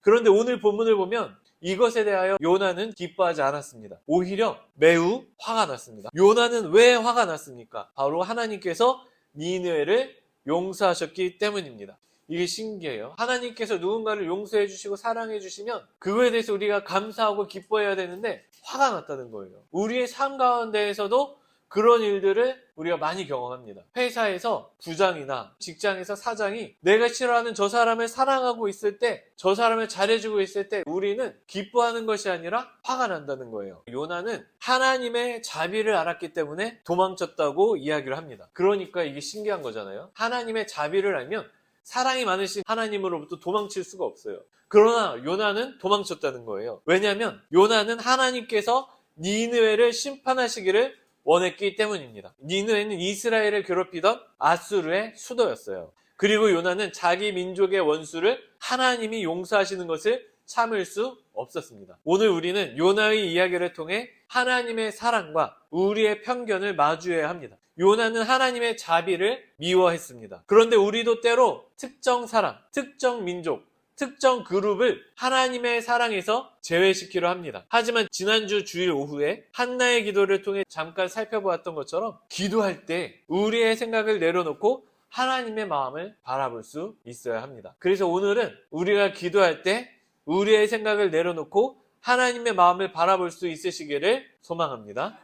그런데 오늘 본문을 보면 이것에 대하여 요나는 기뻐하지 않았습니다. 오히려 매우 화가 났습니다. 요나는 왜 화가 났습니까? 바로 하나님께서 니느웨를 용서하셨기 때문입니다. 이게 신기해요. 하나님께서 누군가를 용서해 주시고 사랑해 주시면 그거에 대해서 우리가 감사하고 기뻐해야 되는데 화가 났다는 거예요. 우리의 삶 가운데에서도 그런 일들을 우리가 많이 경험합니다. 회사에서 부장이나 직장에서 사장이 내가 싫어하는 저 사람을 사랑하고 있을 때, 저 사람을 잘해주고 있을 때 우리는 기뻐하는 것이 아니라 화가 난다는 거예요. 요나는 하나님의 자비를 알았기 때문에 도망쳤다고 이야기를 합니다. 그러니까 이게 신기한 거잖아요. 하나님의 자비를 알면 사랑이 많으신 하나님으로부터 도망칠 수가 없어요. 그러나 요나는 도망쳤다는 거예요. 왜냐하면 요나는 하나님께서 니느웨를 심판하시기를 원했기 때문입니다. 니느웨는 이스라엘을 괴롭히던 아수르의 수도였어요. 그리고 요나는 자기 민족의 원수를 하나님이 용서하시는 것을 참을 수 없었습니다. 오늘 우리는 요나의 이야기를 통해 하나님의 사랑과 우리의 편견을 마주해야 합니다. 요나는 하나님의 자비를 미워했습니다. 그런데 우리도 때로 특정 사람, 특정 민족, 특정 그룹을 하나님의 사랑에서 제외시키려 합니다. 하지만 지난주 주일 오후에 한나의 기도를 통해 잠깐 살펴보았던 것처럼 기도할 때 우리의 생각을 내려놓고 하나님의 마음을 바라볼 수 있어야 합니다. 그래서 오늘은 우리가 기도할 때 우리의 생각을 내려놓고 하나님의 마음을 바라볼 수 있으시기를 소망합니다.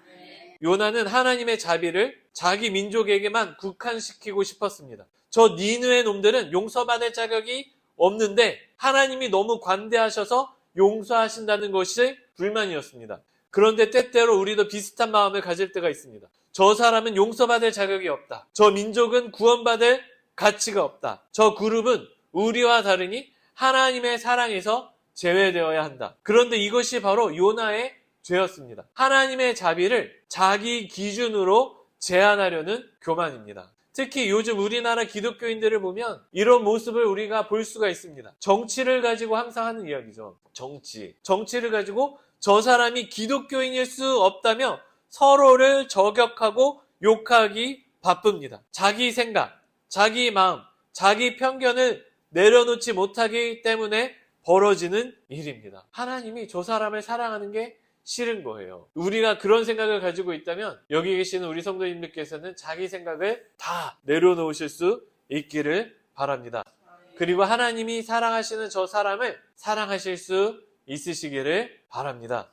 요나는 하나님의 자비를 자기 민족에게만 국한시키고 싶었습니다. 저 니느웨 놈들은 용서받을 자격이 없는데 하나님이 너무 관대하셔서 용서하신다는 것이 불만이었습니다. 그런데 때때로 우리도 비슷한 마음을 가질 때가 있습니다. 저 사람은 용서받을 자격이 없다. 저 민족은 구원받을 가치가 없다. 저 그룹은 우리와 다르니 하나님의 사랑에서 제외되어야 한다. 그런데 이것이 바로 요나의 죄였습니다. 하나님의 자비를 자기 기준으로 제한하려는 교만입니다. 특히 요즘 우리나라 기독교인들을 보면 이런 모습을 우리가 볼 수가 있습니다. 정치를 가지고 항상 하는 이야기죠. 정치를 가지고 저 사람이 기독교인일 수 없다며 서로를 저격하고 욕하기 바쁩니다. 자기 생각, 자기 마음, 자기 편견을 내려놓지 못하기 때문에 벌어지는 일입니다. 하나님이 저 사람을 사랑하는 게 싫은 거예요. 우리가 그런 생각을 가지고 있다면 여기 계시는 우리 성도님들께서는 자기 생각을 다 내려놓으실 수 있기를 바랍니다. 그리고 하나님이 사랑하시는 저 사람을 사랑하실 수 있으시기를 바랍니다.